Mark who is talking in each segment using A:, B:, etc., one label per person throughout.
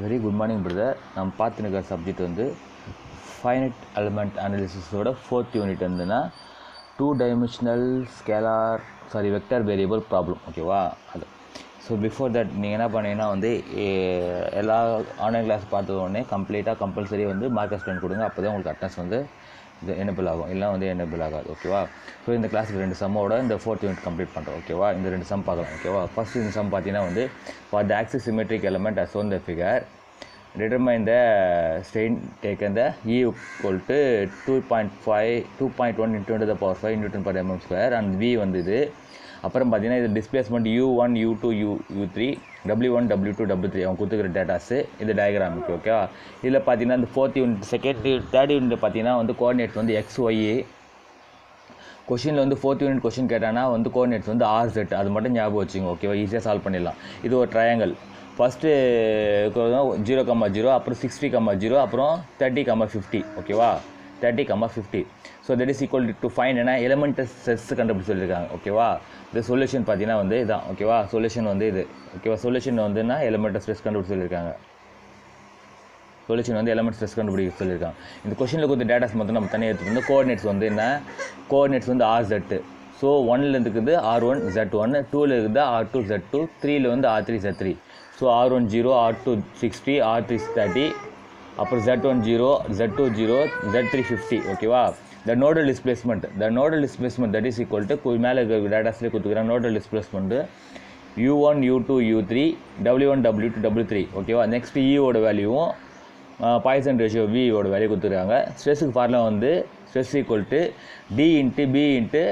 A: Very good morning brother. நம்ம பார்த்துருக்க subject வந்து ஃபைனைட் எலிமெண்ட் அனாலிசிஸோட 4th யூனிட் வந்துன்னா 2 டைமென்ஷனல் வெக்டர் வேரியபிள் ப்ராப்ளம். ஓகேவா? அது ஸோ பிஃபோர் தட் நீங்கள் என்ன பண்ணீங்கன்னா வந்து எல்லா ஆன்லைன் கிளாஸ் பார்த்த உடனே கம்பல்சரி வந்து மார்க் எக்ஸ்பிளைன் கொடுங்க. அப்போ தான் உங்களுக்கு அட்டனன்ஸ் வந்து இது எனேபிள் ஆகும், இல்லை வந்து எனேபிள் ஆகாது. ஓகேவா? ஸோ இந்த கிளாஸுக்கு 2 சம்மோட இந்த 4th யூனிட் கம்ப்ளீட் பண்ணுறோம். ஓகேவா? இந்த 2 சம் பார்க்கலாம். ஓகேவா? ஃபர்ஸ்ட் இந்த சம் பார்த்தீங்கன்னா வந்து for the axis symmetric element as shown in the figure, determine the strain taken the E equal to 2.1 into 10 to the power 5 Newton per mm square and V வந்து இது. அப்புறம் பார்த்தீங்கன்னா இது displacement U1 U2 U3 W1 W2 W3 அவங்க கொடுத்துக்கிற datas இது டயக்ராமுக்கு. ஓகேவா? இதில் பார்த்தீங்கன்னா இந்த 4th யூனிட் தேர்ட் யூனிட் பார்த்தீங்கன்னா வந்து கோஆர்டினேட்ஸ் வந்து XY. கொஷினில் வந்து 4th யூனிட் கொஷின் கேட்டானா வந்து கோஆர்டினேட்ஸ் வந்து RZ, அது மட்டும் ஞாபகம் வச்சுங்க. ஓகேவா? ஈஸியாக சால்வ் பண்ணிடலாம். இது ஒரு ட்ரையாங்கல். ஃபஸ்ட்டு 0,0, அப்புறம் 60,0, அப்புறம் 30,50. ஓகேவா? 30,50. So that is equal to find என்ன எலிமெண்டல் ஸ்ட்ரெஸ் கண்டுபிடிச்சு சொல்லியிருக்காங்க. ஓகேவா? இந்த சொல்யூஷன் பார்த்தீங்கன்னா வந்து இதான். ஓகேவா? சொல்யூஷன் வந்து இது. ஓகேவா? சொல்யூஷன் வந்துன்னா எலிமெண்டல் ஸ்ட்ரெஸ் கண்டுபிடிச்சு சொல்லியிருக்காங்க. சொல்யூஷன் வந்து எலிமெண்ட் ஸ்ட்ரெஸ் கண்டுபிடிக்க சொல்லியிருக்காங்க. இந்த கொஷனில் கொடுத்த டேட்டாஸ் மட்டும் நம்ம தனியாக எடுத்துகிட்டு கோஆர்டினேட்ஸ் வந்து என்ன, கோஆர்டினேட்ஸ் வந்து RZ. ஸோ 1ல் இருக்குது R1 Z1, 2ல் இருக்குது R2 Z2, 3ல் வந்து R3 Z3. So R1 0, R2 60, R3 30, அப்புறம் Z1 0, Z2 0, Z3 50. ஓகேவா? the nodal displacement that is equal to மேலே இருக்கிற டேட்டாஸ்லேயே கொடுத்துக்கிறேன். nodal displacement U1 U2 U3 W1 W2 W3. ஓகேவா? நெக்ஸ்ட் ஈவோட வேல்யூவும் பாய்சன் ரேஷியோ V ஓட value கொடுத்துருக்காங்க. ஸ்ட்ரெஸ்ஸுக்கு ஃபார்முலா வந்து stress equal to D into B into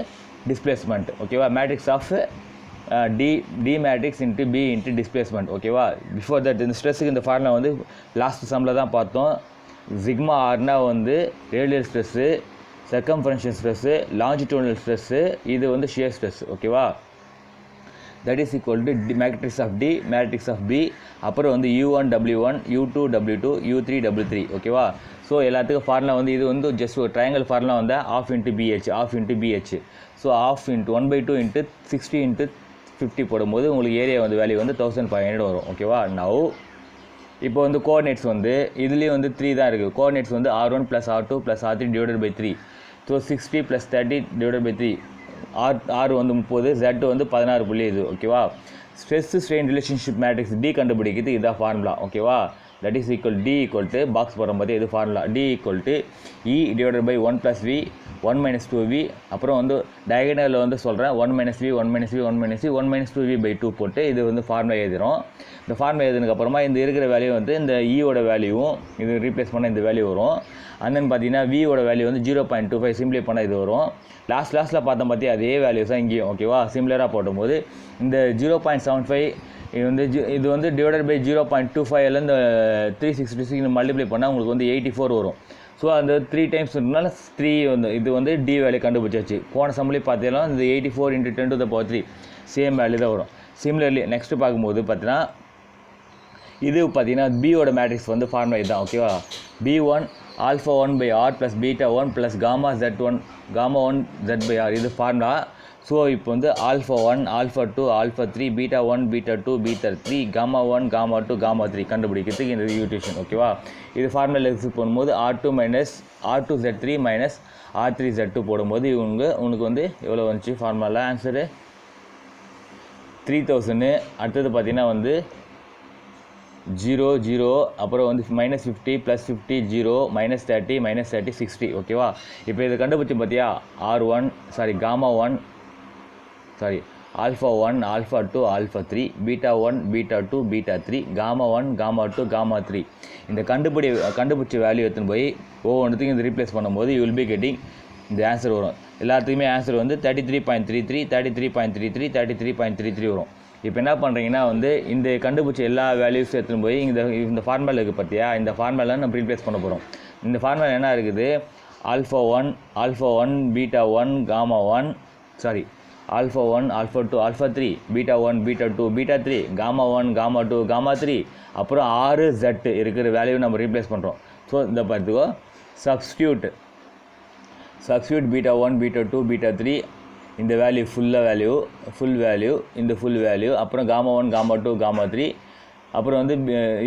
A: displacement. ஓகேவா? Matrix of D matrix into B into displacement. ஓகேவா? Before that இந்த ஸ்ட்ரெஸ்ஸுக்கு இந்த ஃபார்முலா வந்து லாஸ்ட் சம்மில் தான் பார்த்தோம். சிக்மா ஆர்னா வந்து radial stress, circumferential stress, longitudinal stress, இது வந்து ஷியர் ஸ்ட்ரெஸ். ஓகேவா? That is equal to matrix of D matrix of B, அப்புறம் வந்து U1 W1 U2 W2 U3 W3. ஓகேவா? ஸோ எல்லாத்துக்கும் ஃபார்முலா வந்து இது வந்து ஜஸ்ட் ஒரு ட்ரையாங்கல் ஃபார்முலா வந்து of into BH. So of into 1/2 into 60 into 50 போடும்போது உங்களுக்கு ஏரியா வந்து வேல்யூ வந்து 1500 வரும். ஓகேவா? நவ் இப்போ வந்து கோஆர்டினேட்ஸ் வந்து இதுலேயும் வந்து 3 தான் இருக்குது. கோஆர்டினேட்ஸ் வந்து R1 + R2 + R3 divided by 3. So 60 + 30 divided by 3. R வந்து 30, Z வந்து 16 புள்ளி இது. ஓகேவா? Stress strain relationship matrix D கண்டுபிடிக்கிறது இதுதான் ஃபார்முலா. ஓகேவா? That is equal D equal to box போடும்போது இது formula. D equal to E divided by 1 + V 1 - 2V. அப்புறம் வந்து டயகனலில் வந்து சொல்கிறேன் 1 - V 1 - V 1 - V 1 - 2V/2 போட்டு இது வந்து ஃபார்முலா எழுதிடும். இந்த ஃபார்முலா எழுதுனதுக்கப்புறமா இந்த இருக்கிற வேல்யூ வந்து இந்த ஈயோட வேல்யூவும் இது ரீப்ளேஸ் பண்ணால் இந்த வேல்யூ வரும். அண்ட் தென் பார்த்தீங்கன்னா வியோட வேல்யூ வந்து 0.25 சிம்ப்ளை பண்ணால் இது வரும். லாஸ்ட்டில் பார்த்தா பார்த்தியா அதே வேல்யூஸ் தான் இங்கேயும். ஓகேவா? சிம்லராக போடும்போது இந்த 0.75 இது வந்து டிவைடட் பை 0.25 இந்த 366 மல்டிப்ளை பண்ணால் உங்களுக்கு வந்து 84 வரும். ஸோ அந்த 3 டைம்ஸ் இருந்தால 3 வந்து இது வந்து D வேல்யூ கண்டுபிடிச்சாச்சு. போன சம்லேயே பார்த்தீங்கன்னா இந்த 84 × 10 to the power 3 same value தான் வரும். சிமிலர்லி நெக்ஸ்ட்டு பார்க்கும்போது பார்த்தீங்கன்னா இது பார்த்தீங்கன்னா பியோட மேட்ரிக்ஸ் வந்து ஃபார்முலா இதுதான். ஓகேவா? B1 α1/R + β1 + Γ1 Z/R இது ஃபார்முலா. ஸோ இப்போ வந்து α1 α2 α3 β1 β2 β3 Γ1 Γ2 Γ3 கண்டுபிடிக்கிறதுக்கு இந்த ஈக்குவேஷன். ஓகேவா? இது ஃபார்முலா எக்ஸிக்யூட் பண்ணும்போது R2 Z3 - R3 Z2 போடும்போது உனக்கு வந்து எவ்வளோ வந்துச்சு ஃபார்முலா ஆன்சரு 3000. அடுத்தது பார்த்தீங்கன்னா வந்து 0 0, அப்புறம் வந்து -50 + 50 0 -30 -30 60. ஓகேவா? இப்போ இதை கண்டுபிடிச்சி பார்த்தியா α1 α2 α3 β1 β2 β3 Γ1 Γ2 Γ3 இந்த கண்டுபிடிச்ச வேல்யூ எடுத்துன்னு போய் ஒவ்வொன்றுத்தையும் இந்த ரீப்ளேஸ் பண்ணும்போது யூ வில் பி கெட்டிங் இந்த ஆன்சர் வரும். எல்லாத்துக்குமே ஆன்சர் வந்து 33.33 33.33 33.33 வரும். இப்போ என்ன பண்ணுறீங்கன்னா வந்து இந்த கண்டுபிடிச்ச எல்லா வேல்யூஸும் எடுத்துன்னு போய் இந்த ஃபார்முலா இருக்குது பார்த்தியா, இந்த ஃபார்முலா நம்ம ரீப்ளேஸ் பண்ண போகிறோம். இந்த ஃபார்முலா என்ன இருக்குது, α1 β1 Γ1 α1 α2 α3 β1 β2 β3 Γ1 Γ2 Γ3 அப்புறம் 6Z இருக்கிற வேல்யூ நம்ம ரீப்ளேஸ் பண்ணுறோம். ஸோ இந்த பார்த்துக்கோ சப்ஸ்டியூட் β1 β2 β3 இந்த வேல்யூ ஃபுல் வேல்யூ இந்த ஃபுல் வேல்யூ, அப்புறம் Γ1 Γ2 Γ3 அப்புறம் வந்து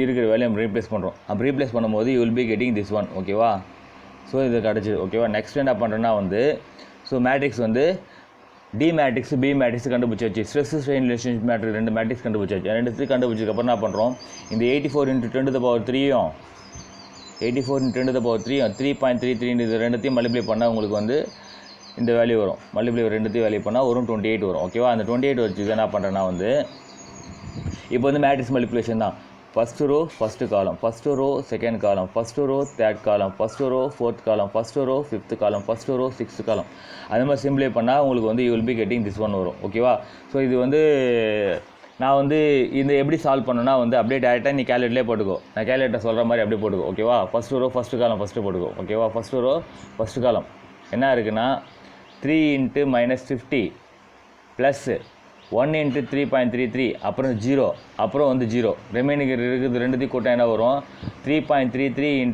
A: இருக்கிற வேலையை நம்ம ரீப்ளேஸ் பண்ணுறோம். அப்போ ரீப்ளேஸ் பண்ணும்போது you will be getting this one. ஓகேவா? ஸோ இது கிடச்சிது. ஓகேவா? நெக்ஸ்ட் என்ன பண்ணுறேன்னா வந்து ஸோ மேட்ரிக்ஸ் வந்து டி மேட்ரிக்ஸ் பி மேட்ரிக்ஸ் கண்டுபிடிச்சாச்சு. Stress strain relationship matrix 2 matrix கண்டுபிடிச்சாச்சு. 2 கண்டுபிடிச்சதுக்கப்புறம் என்ன பண்ணுறோம், இந்த 84 × 10⁻3யும் 84 × 10⁻3யும் 3.33 இது ரெண்டுத்தையும் மல்டிப்ளை பண்ணால் உங்களுக்கு வந்து இந்த வேல்யூ வரும். மல்டிப்ளை ரெண்டுத்தையும் வேல்யூ பண்ணால் வரும் 28 வரும். ஓகேவா? அந்த 28 வச்சு என்ன பண்ணுறேன்னா வந்து இப்போ வந்து மேட்ரிக்ஸ் மல்டிப்ளிகேஷன் தான். First row first column, first row second column, first row third column, first row fourth column, first row fifth column, first row sixth column. அது மாதிரி சிம்பிளை பண்ணால் உங்களுக்கு வந்து you will be getting this one வரும். ஓகேவா? So இது வந்து நான் வந்து இந்த எப்படி சால்வ் பண்ணணும்னா வந்து அப்படியே டேரெக்டாக நீ கேல்குலேட்டர்லேயே போட்டுக்கோ. நான் கேல்குலேட்டர் சொல்கிற மாதிரி அப்படியே போட்டுக்கோ. ஓகேவா? First row first column first போட்டுக்கோ. ஓகேவா? ஃபஸ்ட்டு ரோ ஃபஸ்ட்டு காலம் என்ன இருக்குன்னா 3 × -50 ப்ளஸ் 1 × 3.33 அப்புறம் 0 அப்புறம் வந்து 0 ரிமைனிங் இருக்குது ரெண்டுத்தையும் கூட்டம் என்ன வரும் 3.33 ×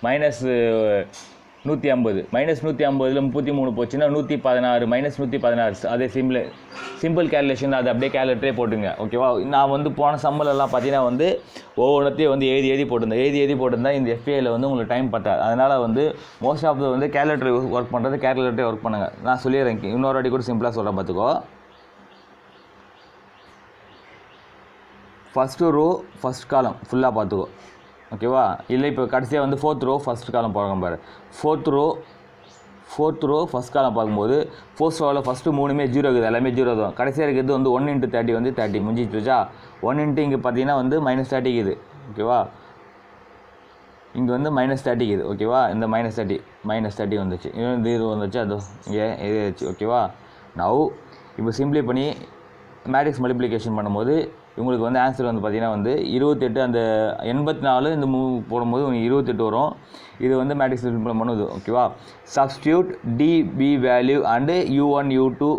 A: -150 -150 33 போச்சுன்னா 116 -116 அதே சிம்பிள் கேல்குலேஷன் அது அப்படியே கேல்குலேட்டரே போட்டுங்க. ஓகேவா? நான் வந்து போன சம்மலெல்லாம் பார்த்தீங்கன்னா வந்து ஒவ்வொன்றத்தையும் வந்து எழுதி போட்டிருந்தா இந்த எஃபிஐயில் வந்து உங்களுக்கு டைம் பத்தாது. அதனால் வந்து மோஸ்ட் ஆஃப் வந்து கேல்குலேட்டர் ஒர்க் பண்ணுறது கேல்குலேட்டரே ஒர்க் பண்ணுங்கள். நான் சொல்லிடுறேன், இன்னொரு வாட்டி கூட சிம்பிளாக சொல்கிறேன் பார்த்துக்கோ. ஃபஸ்ட்டு ரோ ஃபஸ்ட் காலம் ஃபுல்லாக பார்த்துக்கோ. ஓகேவா? இல்லை இப்போ கடைசியாக வந்து ஃபோர்த் ரோ ஃபஸ்ட் காலம் பார்க்க பாரு. ஃபோர்த் ரோ ஃபஸ்ட் காலம் பார்க்கும்போது ஃபோர்த் ரோவில் ஃபஸ்ட்டு 3மே 0 இருக்குது, எல்லாமே 0 தான். கடைசியாக இருக்கிறது வந்து 1 × 30 வந்து 30 முடிஞ்சிச்சுச்சா. 1 × இங்கே பார்த்தீங்கன்னா வந்து -30 இருக்குது. ஓகேவா? இங்கே வந்து -30 இருக்குது. ஓகேவா? இந்த -30 வந்துச்சு, இன்னும் 0 வந்துச்சு, அது இங்கே எழுதிச்சு. ஓகேவா? நவ் இப்போ சிம்பிளை பண்ணி மேட்ரிக்ஸ் மல்டிப்ளிகேஷன் பண்ணும்போது உங்களுக்கு வந்து ஆன்சர் வந்து பார்த்திங்கன்னா வந்து 28 அந்த 84 இந்த போடும்போது உங்களுக்கு 28 வரும். இது வந்து மேட்ரிக்ஸ் சிம்பிள் பண்ணுது. ஓகேவா? Substitute DP value and U1 U2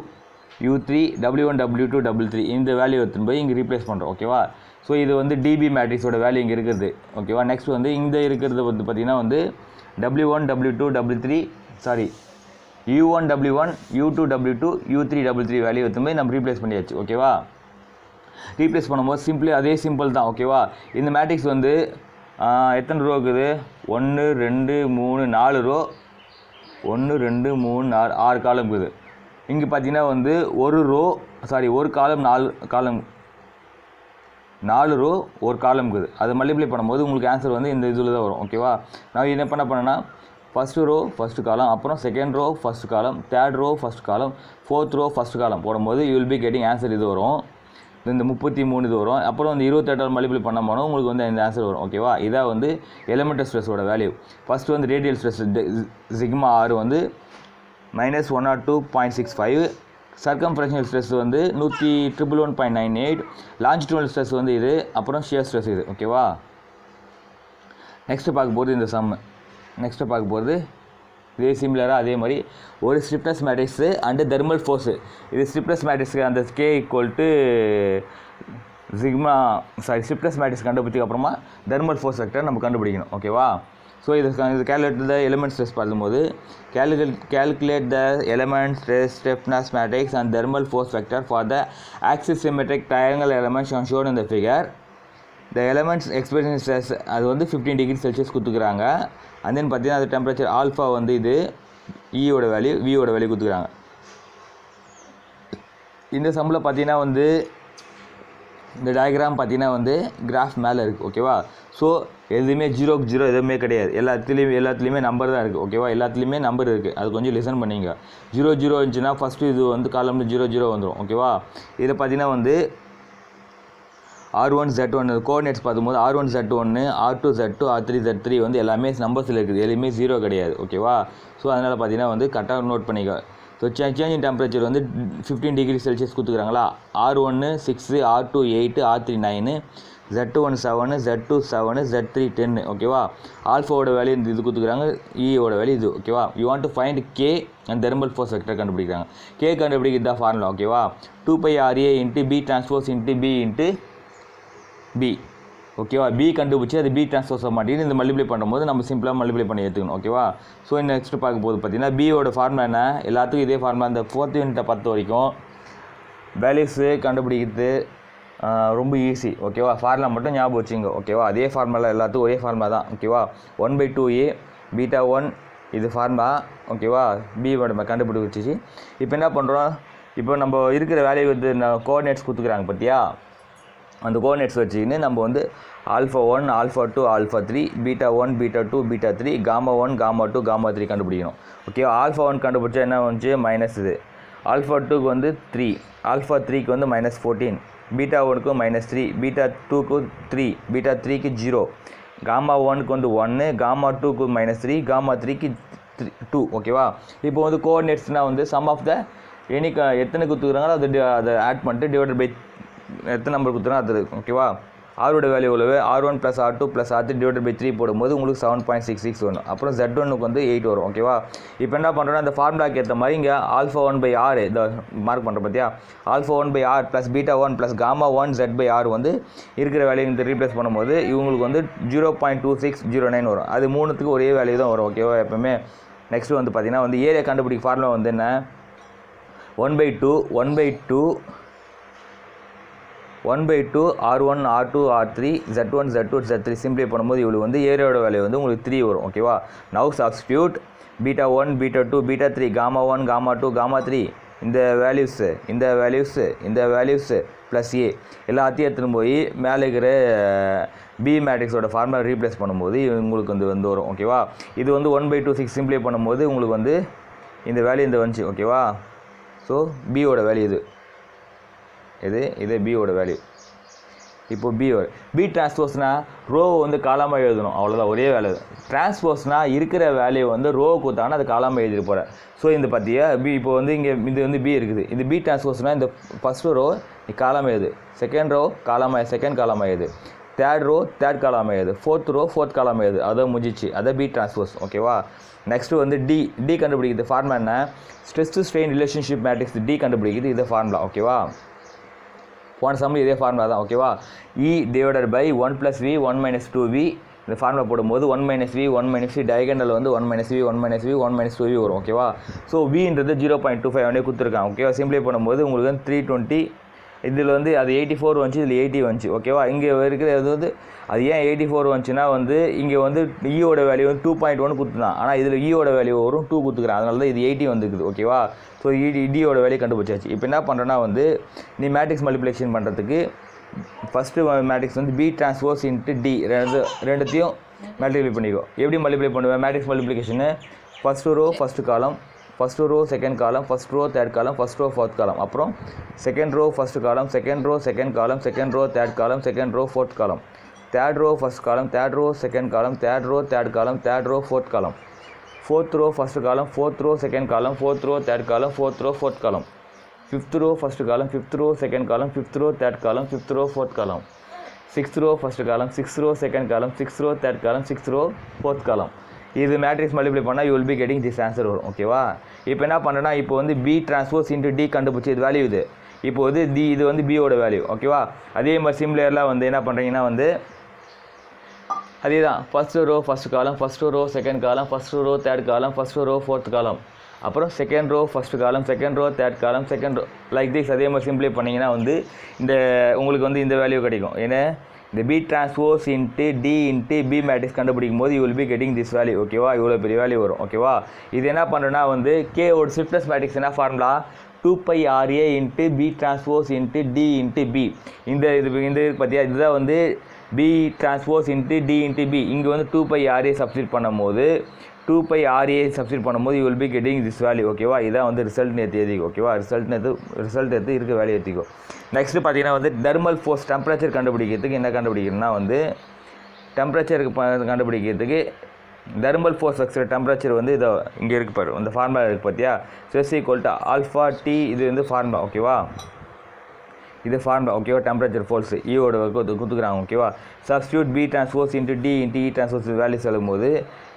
A: U3 W1 W2 W3 இந்த வேல்யூ எடுத்துன்னு போய் இங்கே ரீப்ளேஸ் பண்ணுறோம். ஓகேவா? ஸோ இது வந்து டிபி மேட்ரிக்ஸோட வேல்யூ இங்கே இருக்கிறது. ஓகேவா? நெக்ஸ்ட் வந்து இங்கே இருக்கிறது வந்து பார்த்திங்கன்னா வந்து W1 W2 W3 sorry U1 W1 U2 W2 U3 W3 value எடுத்துன்னு போய் நம்ம ரீப்ளேஸ் பண்ணியாச்சு. ஓகேவா? ரீப்ளேஸ் பண்ணும்போது சிம்பிளி அதே சிம்பிள் தான். ஓகேவா? இந்த மேட்ரிக்ஸ் வந்து எத்தனை ரோ இருக்குது 1 2 3 4 ரோ 1 2 3 4 6 காலம் இருக்குது. இங்கே பார்த்தீங்கன்னா வந்து ஒரு காலம் 4 ரோ ஒரு காலம் இருக்குது. அது மல்டிப்ளை பண்ணும்போது உங்களுக்கு ஆன்சர் வந்து இந்த இதில் தான் வரும். ஓகேவா? நான் என்ன பண்ணேன்னா ஃபஸ்ட்டு ரோ ஃபஸ்ட்டு காலம், அப்புறம் second row first column, third row first column, fourth row first column போடும்போது you will be getting answer இது வரும். இந்த 33 இது வரும். அப்புறம் வந்து 28 மல்டிப்ளை பண்ண போனோம் உங்களுக்கு வந்து இந்த ஆன்சர் வரும். ஓகேவா? இதான் வந்து எலிமெண்டல் ஸ்ட்ரெஸ்ஸோட வேல்யூ. ஃபஸ்ட்டு வந்து ரேடியல் ஸ்ட்ரெஸ் சிக்மா R வந்து -102.65, சர்க்கம்ஃபரன்ஷியல் ஸ்ட்ரெஸ் வந்து 111.98, லாஞ்சிடியூடல் ஸ்ட்ரெஸ் வந்து இது, அப்புறம் ஷியர் ஸ்ட்ரெஸ் இது. ஓகேவா? நெக்ஸ்ட்டு பார்க்க போகிறது இந்த சம். நெக்ஸ்ட்டு பார்க்க போகிறது இதே சிமிலராக அதே மாதிரி ஒரு stiffness matrix and thermal force. இது ஸ்டிப்னஸ் மேட்ரிக்ஸுக்கு அந்த K = சிக்மா ஸ்டிப்னஸ் மேட்ரிக்ஸ் கண்டுபிடிச்சதுக்கு அப்புறமா தெர்மல் ஃபோர்ஸ் வெக்டர் நம்ம கண்டுபிடிக்கணும். ஓகேவா? ஸோ இது கேல்குலேட் த எலிமெண்ட் ஸ்ட்ரெஸ் பார்க்கும்போது calculate the element stress stiffness matrix and thermal force vector for the axisymmetric triangle elements shown in the figure. The elements expression stress அது வந்து 15 degree Celsius கொடுத்துக்கிறாங்க. And then பார்த்தீங்கன்னா அது temperature alpha வந்து இது ஈயோட value வியோட value கொடுத்துக்கிறாங்க. இந்த சம்மில் பார்த்தீங்கன்னா வந்து இந்த டயக்ராம் பார்த்தீங்கன்னா வந்து கிராஃப் மேலே இருக்குது. ஓகேவா? ஸோ எதுவுமே 0க்கு 0 எதுவுமே கிடையாது. எல்லாத்துலேயுமே நம்பர் தான் இருக்குது. ஓகேவா? எல்லாத்துலேயுமே நம்பர் இருக்குது. அது கொஞ்சம் லிசன் பண்ணிங்க. 0 0 இருந்துச்சுன்னா ஃபஸ்ட்டு இது வந்து காலம்ல 0 0 வந்துடும். ஓகேவா? இதில் பார்த்தீங்கன்னா வந்து R1 Z1 கோஆர்டினேட்ஸ் பார்க்கும்போது R1 Z1 R2 Z2 R3 Z3 வந்து எல்லாமே நம்பர்ஸில் இருக்குது, எதுவுமே 0 கிடையாது. ஓகேவா? ஸோ அதனால் பார்த்தீங்கன்னா வந்து கரெக்டாக நோட் பண்ணிக்க. ஸோ சேஞ்ச் இன் டெம்பரேச்சர் வந்து 15 degree Celsius கொடுத்துக்கிறாங்களா. R1 6, R2 8, R3 9, Z1 7, Z2 7, Z3 10. ஓகேவா? ஆல்ஃபாவோட வேல்யூ இது கொடுத்துக்கிறாங்க, ஈயோட வேல்யூ இது. ஓகேவா? You want to find K and thermal force vector கண்டுபிடிக்கிறாங்க. K கண்டுபிடிக்கிறது தான் ஃபார்முலா. ஓகேவா? 2πRA × B transpose × B × B. ஓகேவா? B கண்டுபிடிச்சி அது B டிரான்ஸ்போஸ் மாட்டின்னு இந்த மல்டிப்ளை பண்ணும்போது நம்ம சிம்பிளாக மல்டிப்ளை பண்ணி எடுத்துக்கணும். ஓகேவா? ஸோ இந்த நெக்ஸ்ட் பார்க்க போது பார்த்தீங்கன்னா பியோட ஃபார்முலா என்ன, எல்லாத்துக்கும் இதே ஃபார்முலா. இந்த 4th யூனிட்டை பொறுத்த வரைக்கும் வேல்யூஸு கண்டுபிடிக்கிறது ரொம்ப ஈஸி ஓகேவா. ஃபார்முலா மட்டும் ஞாபகம் வச்சுங்க ஓகேவா. அதே ஃபார்முலா எல்லாத்துக்கும் ஒரே ஃபார்முலா தான் ஓகேவா. 1/2a பீட்டா 1 இது ஃபார்முலா ஓகேவா. பி நம்ம கண்டுபிடிச்சிச்சு. இப்போ என்ன பண்ணுறோம், இப்போ நம்ம இருக்கிற வேல்யூ வந்து கோஆர்டினேட்ஸ் கொடுத்துக்கிறாங்க பார்த்தியா, அந்த கோஆர்டினேட்ஸ் வச்சுக்கின்னு நம்ம வந்து α1 α2 α3 β1 β2 β3 γ1 γ2 γ3 கண்டுபிடிக்கணும் ஓகேவா. α1 கண்டுபிடிச்சா என்ன வந்துச்சு மைனஸ் இது, α2க்கு வந்து 3, α3க்கு வந்து -14, β1க்கு -3, β2க்கு 3, β3க்கு 0, γ1க்கு வந்து 1, γ2க்கு -3, γ3க்கு 2 ஓகேவா. இப்போ வந்து கோஆர்டினேட்ஸ்னால் வந்து சம் ஆஃப் த எத்தனை கொடுத்துக்கிறாங்களோ அதை ஆட் பண்ணிட்டு டிவைடட் பை எத்தனை நம்பர் கொடுத்துறாங்க அது ஓகேவா. ஆரோட வேல்யூ எவ்வளவு, R1 + R2 + R3 divided by 3 போடும்போது உங்களுக்கு 7.66 வரும். அப்புறம் Z1க்கு வந்து 8 வரும் ஓகேவா. இப்போ என்ன பண்ணுறோன்னா இந்த ஃபார்முலாக்கு ஏற்ற மாதிரி இங்கே α1/R இதை மார்க் பண்ணுற பார்த்தியா, α1/R + β1 + γ1 Z/R வந்து இருக்கிற வேல்யூ இந்த ரீப்ளேஸ் பண்ணும்போது இவங்களுக்கு வந்து 0.2609 வரும். அது மூணுத்துக்கு ஒரே வேல்யூ தான் வரும் ஓகேவா எப்பவுமே. நெக்ஸ்ட் வந்து பார்த்திங்கன்னா வந்து ஏரியா கண்டுபிடிக்க ஃபார்முலா வந்து என்ன, 1/2 R1 R2 R3 Z1 Z2 Z3 சிம்பிளை பண்ணும்போது இவ்வளோ வந்து ஏரியாவோட வேல்யூ வந்து உங்களுக்கு 3 வரும் ஓகேவா. நவ் சப்ஸ்டியூட் β1 β2 β3 γ1 γ2 γ3 இந்த வேல்யூஸ் ப்ளஸ் ஏ எல்லாத்தையும் எடுத்துன்னு போய் மேலே இருக்கிற பி மேட்ரிக்ஸோட ஃபார்முலா ரீப்ளேஸ் பண்ணும்போது உங்களுக்கு வந்து வரும் ஓகேவா. இது வந்து 1/26 சிம்பிளை பண்ணும்போது உங்களுக்கு வந்து இந்த வேல்யூ இந்த வந்துச்சு ஓகேவா. ஸோ பியோட வேல்யூ இது பியோட வேல்யூ. இப்போ பி டிரான்ஸ்போஸ்னால் ரோ வந்து காலமாக எழுதணும் அவ்வளோதான், ஒரே வேல்யூ. டிரான்ஸ்போஸ்னால் இருக்கிற வேல்யூ வந்து ரோ கொடுத்தாங்கன்னா அது காலமாக எழுதிட்டு போகிறேன். ஸோ இந்த பார்த்தியா பி இப்போ வந்து இங்கே இது வந்து பி இருக்குது, இது பி டிரான்ஸ்போஸ்னால் இந்த ஃபஸ்ட்டு ரோ காலமாக எழுது, செகண்ட் ரோ செகண்ட் காலமாக எழுது, தேர்ட் ரோ தேர்ட் காலமாக எழுது, ஃபோர்த் காலமாக எழுது, அதை முடிஞ்சிச்சு, அதை பி டிரான்ஸ்போஸ் ஓகேவா. நெக்ஸ்ட்டு வந்து டி கண்டுபிடிக்கிறது ஃபார்முலா என்ன, stress to strain relationship matrix D கண்டுபிடிக்கிறது இது ஃபார்முலா ஓகேவா. போன சம்மில் இதே ஃபார்முலா தான் ஓகேவா. E divided by 1 + v 1 - 2v இந்த ஃபார்முலா போடும்போது 1 - v 1 - v டயகனல் வந்து 1 - v 1 - v 1 - 2v வரும் ஓகேவா. ஸோ வின்றது 0.25 அப்படியே கொடுத்துருக்காங்க ஓகேவா. சிம்பிளை பண்ணும்போது உங்களுக்கு வந்து 320, இதில் வந்து அது 84 வந்துச்சு, இதில் 80 வந்துச்சு ஓகேவா. இங்கே இருக்கிறது வந்து அது ஏன் 84 வந்துச்சுன்னா வந்து இங்கே வந்து ஈயோட வேல்யூ வந்து 2.1 கொடுத்துதான், ஆனால் இதில் ஈயோட வேல்யூ வரும் 2 கொடுத்துக்கிறேன், அதனால தான் இது 80 வந்துருக்குது ஓகேவா. ஸோ டியோட வேல்யூ கண்டுபிடிச்சாச்சு. இப்போ என்ன பண்ணுறேன்னா வந்து நீ மேட்ரிக்ஸ் மல்டிப்ளிகேஷன் பண்ணுறதுக்கு ஃபஸ்ட்டு மேட்ரிக்ஸ் வந்து பி டிரான்ஸ்போஸ் இன்ட்டு டி ரெண்டுத்தையும் மல்டிப்ளை பண்ணிக்கோ. எப்படி மல்டிப்ளை பண்ணுவேன் மேட்ரிக்ஸ் மல்டிப்ளிகேஷனு, first row first column, first row second column, first row third column, first row fourth column, அப்புறம் second row first column, second row second column, second row third column, second row fourth column, third row first column, third row second column, third row third column, third row fourth காலம், fourth row first column, fourth row second column, fourth row third column, fourth row fourth column, fifth row first column, fifth row second column, fifth row third column, fifth row fourth column, sixth row first column, sixth row second column, sixth row third column, sixth row fourth column. இது matrix multiply பண்ணால் you will be getting this answer வரும் ஓகேவா. இப்போ என்ன பண்ணுறேன்னா இப்போ வந்து B transpose into D கண்டுபிடிச்சி இது வேல்யூ இப்போ வந்து இது வந்து பியோட வேல்யூ ஓகேவா. அதே மாதிரி சிம்லர்லாம் வந்து என்ன பண்ணுறீங்கன்னா வந்து அதே தான் first row first column, first row second column, first row third column, first row fourth column, அப்புறம் second row first column, second row third column, second row like this. அதே மாதிரி சிம்பிளை பண்ணிங்கன்னா வந்து இந்த உங்களுக்கு வந்து இந்த வேல்யூ கிடைக்கும். ஏன்னா இந்த B transpose into D into B matrix கண்டுபிடிக்கும் போது you will be getting this value ஓகேவா. இவ்வளோ பெரிய வேல்யூ வரும் ஓகேவா. இது என்ன பண்ணுறேன்னா வந்து கேவோட ஸ்விஃப்ட்னஸ் மேட்ரிக்ஸ் என்ன formula, 2πRA into B transpose into D into B. இந்த பார்த்தியா இதுதான் வந்து B transpose into D into B. இங்கே வந்து 2πRA சப்ஸ்டிட் பண்ணும்போது you will be getting this value ஓகேவா. இதான் வந்து ரிசல்ட் எழுதிக்கோ ஓகேவா. ரிசல்ட் எடுத்து இருக்க வேல்யூ ஏற்றிக்கோ. நெக்ஸ்ட்டு பார்த்தீங்கன்னா வந்து தெர்மல் ஃபோர்ஸ் டெம்பரேச்சர் கண்டுபிடிக்கிறதுக்கு என்ன கண்டுபிடிக்கணும்னா வந்து டெம்பரேச்சருக்கு கண்டுபிடிக்கிறதுக்கு தெர்மல் ஃபோர்ஸ் எக்ஸ்ட்ரா டெம்பரேச்சர் வந்து இதை இங்கே இருக்குது பாரு, இந்த ஃபார்முலா இருக்குது பார்த்தியா. Stress equal to alpha T, இது வந்து ஃபார்முலா ஓகேவா. இது ஃபார்முலா ஓகேவா. டெம்பரேச்சர் ஃபோர்ஸ் ஈயோட கொடுத்துக்கிறாங்க ஓகேவா. Substitute B transpose into D into E transpose value சொல்லும்போது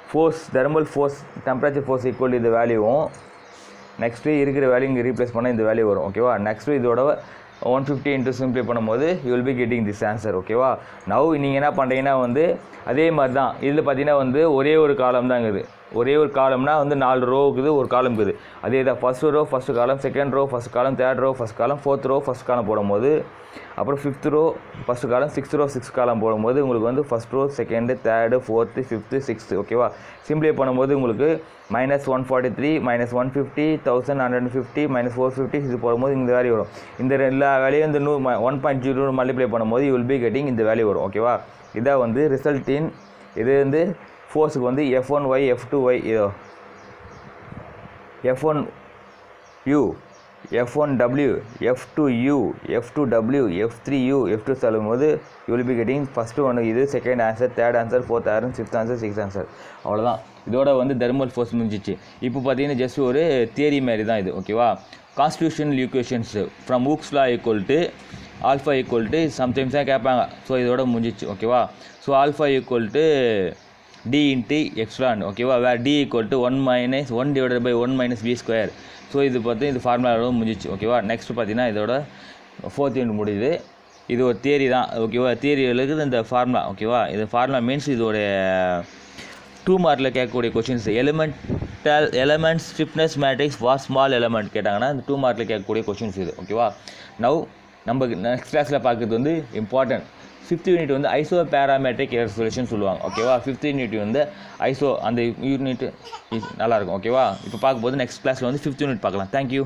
A: force thermal force temperature force equal இது வேல்யூவும் நெக்ஸ்ட்டு இருக்கிற வேல்யூ இங்கே ரீப்ளேஸ் பண்ணால் இந்த வேல்யூ வரும் ஓகேவா. நெக்ஸ்ட்டு இதோட 150 இன்ட்டு சிம்பிளை பண்ணும்போது you will be getting this answer ஓகேவா. நவ் நீங்கள் என்ன பண்ணுறீங்கன்னா வந்து அதே மாதிரி தான் இதில் பார்த்தீங்கன்னா வந்து ஒரே ஒரு காலம் தான் இருக்குது ஒரே ஒரு காலம்னா வந்து 4 ரோ இருக்குது, ஒரு காலம் இருக்குது. அதே தான் first row first column, second row first column, third row first column, fourth row first column போடும்போது, அப்புறம் fifth row first column, sixth row sixth column போடும்போது உங்களுக்கு வந்து first row, second, third, fourth, fifth, sixth. ஓகேவா? சிம்பிளை பண்ணும்போது உங்களுக்கு -143, -150, 1150, -450 இது போடும்போது இந்த வேல்யூ வரும். இந்த எல்லா வேல்யூயும் இந்த 1.0 மல்டிப்ளை பண்ணும்போது யூ வில் பி கெட்டிங் இந்த வேல்யூ வரும். ஓகேவா? இதான் வந்து ரிசல்ட்டின் இது வந்து ஃபோர்ஸுக்கு வந்து F1y, F2y, F1u, F1w, F2u, F2w, F3u, F2 சொல்லும்போது you will be getting first ஒன்று இது, second answer, third answer, fourth answer, fifth answer, sixth answer. அவ்வளோதான். இதோட வந்து தெர்மல் ஃபோர்ஸ் முடிஞ்சிச்சு. இப்போ பார்த்தீங்கன்னா ஜஸ்ட் ஒரு தியரி மாதிரி தான் இது. ஓகேவா? Constitutional equations from hooks law equal to alpha equal to sometimes தான் கேட்பாங்க. ஸோ இதோட முடிஞ்சிச்சு. ஓகேவா? So alpha equal to d into epsilon. ஓகேவா? வேறு d equal to 1 - b square. So இது பார்த்து இது ஃபார்முலாவோட முடிஞ்சிச்சு. ஓகேவா? நெக்ஸ்ட் பார்த்தீங்கன்னா இதோட 4th யூனிட் முடியுது. இது ஒரு தியரி தான். ஓகேவா? தியரியில் இருக்குது இந்த ஃபார்முலா. ஓகேவா? இது ஃபார்முலா மீன்ஸ் இதோடைய 2 மார்க்கில் கேட்கக்கூடிய questions elements stiffness matrix for small element கேட்டாங்கன்னா இந்த 2 மார்க்கில் கேட்கக்கூடிய கொஷின்ஸ் இது. ஓகேவா? நவ் நம்ம நெக்ஸ்ட் கிளாஸில் பார்க்குறது வந்து இம்பார்ட்டன்ட் 5th யூனிட் வந்து ஐசோ பேராமெட்ரிக் எரர் சொல்யூஷன் சொல்லுவாங்க. ஓகேவா? 5th யூனிட் வந்து ஐசோ அந்த யூனிட் நல்லாயிருக்கும். ஓகேவா? இப்போ பார்க்கும்போது நெக்ஸ்ட் கிளாஸில் வந்து 5th யூனிட் பார்க்கலாம். தேங்க்யூ.